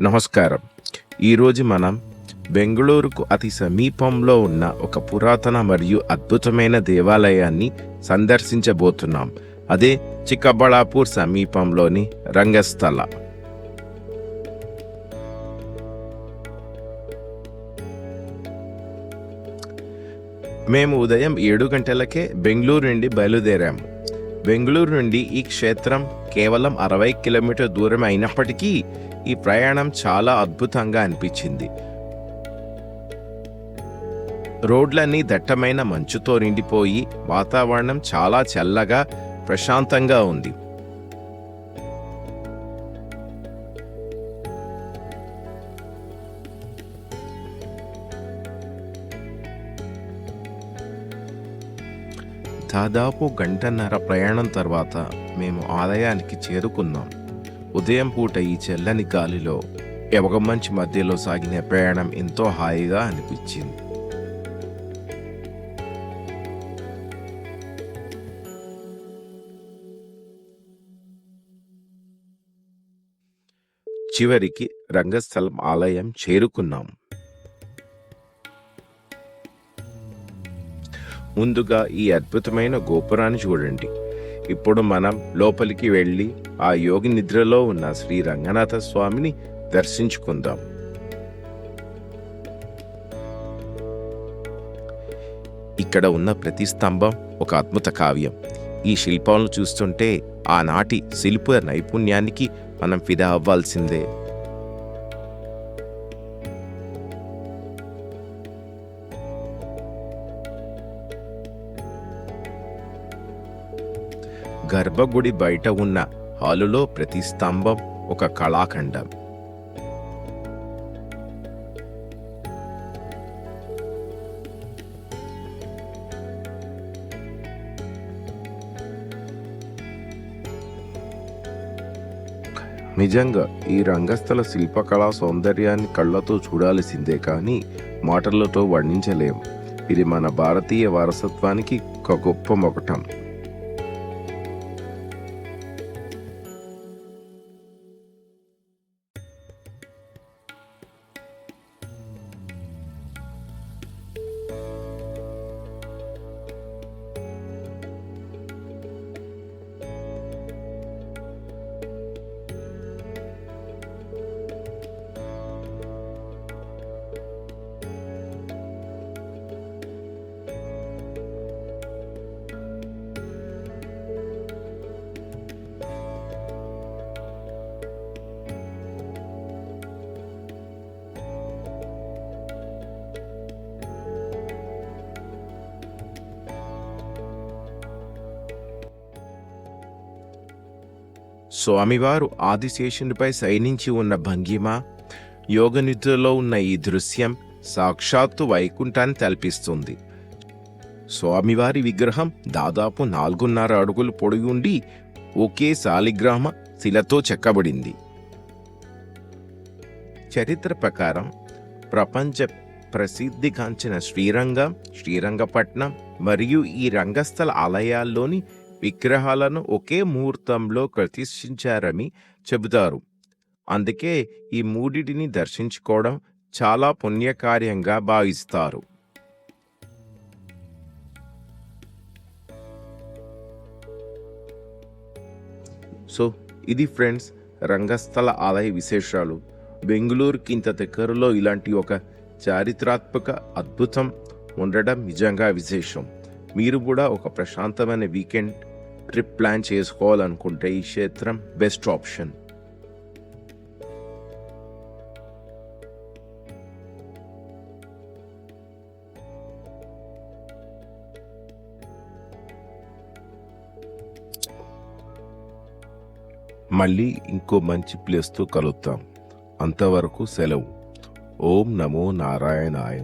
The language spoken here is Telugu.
నమస్కారం. ఈరోజు మనం బెంగళూరుకు అతి సమీపంలో ఉన్న ఒక పురాతన మరియు అద్భుతమైన దేవాలయాన్ని సందర్శించబోతున్నాం. అదే చిక్కబళాపూర్ సమీపంలోని రంగస్థల. మేము ఉదయం 7 గంటలకే బెంగళూరు నుండి బయలుదేరాము. బెంగళూరు నుండి ఈ క్షేత్రం కేవలం 60 కిలోమీటర్ దూరం అయినప్పటికీ ఈ ప్రయాణం చాలా అద్భుతంగా అనిపించింది. రోడ్లన్నీ దట్టమైన మంచుతో నిండిపోయి వాతావరణం చాలా చల్లగా ప్రశాంతంగా ఉంది. దాదాపు గంటన్నర ప్రయాణం తర్వాత మేము ఆలయానికి చేరుకున్నాం. ఉదయం పూట ఈ చల్లని గాలిలో ఎవగమంచి మధ్యలో సాగిన ప్రయాణం ఎంతో హాయిగా అనిపించింది. చివరికి రంగస్థలం ఆలయం చేరుకున్నాం. ముందుగా ఈ అద్భుతమైన గోపురాన్ని చూడండి. ఇప్పుడు మనం లోపలికి వెళ్ళి ఆ యోగి నిద్రలో ఉన్న శ్రీ రంగనాథ స్వామిని దర్శించుకుందాం. ఇక్కడ ఉన్న ప్రతి స్తంభం ఒక అద్భుత కావ్యం. ఈ శిల్పాలను చూస్తుంటే ఆనాటి శిల్ప నైపుణ్యానికి మనం ఫిదా అవ్వాల్సిందే. గర్భగుడి బయట ఉన్న హాలులో ప్రతి స్తంభం ఒక కళాఖండం. నిజంగా ఈ రంగస్థల శిల్పకళా సౌందర్యాన్ని కళ్ళతో చూడాల్సిందే కానీ మాటలతో వర్ణించలేం. ఇది మన భారతీయ వారసత్వానికి ఒక గొప్ప మొకటం. స్వామివారు ఆదిశేషునిపై శయనించి ఉన్న భంగిమ, యోగనిద్రలో ఉన్న ఈ దృశ్యం సాక్షాత్తు వైకుంఠాన్ని తలపిస్తుంది. స్వామివారి విగ్రహం దాదాపు 4.5 అడుగులు పొడవు ఉండి ఒకే శాలిగ్రామ శిలతో చెక్కబడింది. చరిత్ర ప్రకారం ప్రపంచ ప్రసిద్ధిగాంచిన శ్రీరంగం, శ్రీరంగపట్నం మరియు ఈ రంగస్థల ఆలయాల్లోని విగ్రహాలను ఒకే ముహూర్తంలో ప్రతిష్ఠించారని చెబుతారు. అందుకే ఈ మూడిటిని దర్శించుకోవడం చాలా పుణ్యకార్యంగా భావిస్తారు. సో ఇది ఫ్రెండ్స్ రంగస్థల ఆలయ విశేషాలు. బెంగళూరుకి ఇంత దగ్గరలో ఇలాంటి ఒక చారిత్రాత్మక అద్భుతం ఉండడం నిజంగా విశేషం. మీరు కూడా ఒక ప్రశాంతమైన వీకెండ్ ట్రిప్ ప్లాన్ చేసుకోవాలనుకుంటే ఈ క్షేత్రం బెస్ట్ ఆప్షన్. మళ్ళీ ఇంకో మంచి ప్లేస్తో కలుద్దాం. అంతవరకు సెలవు. ఓం నమో నారాయణాయ.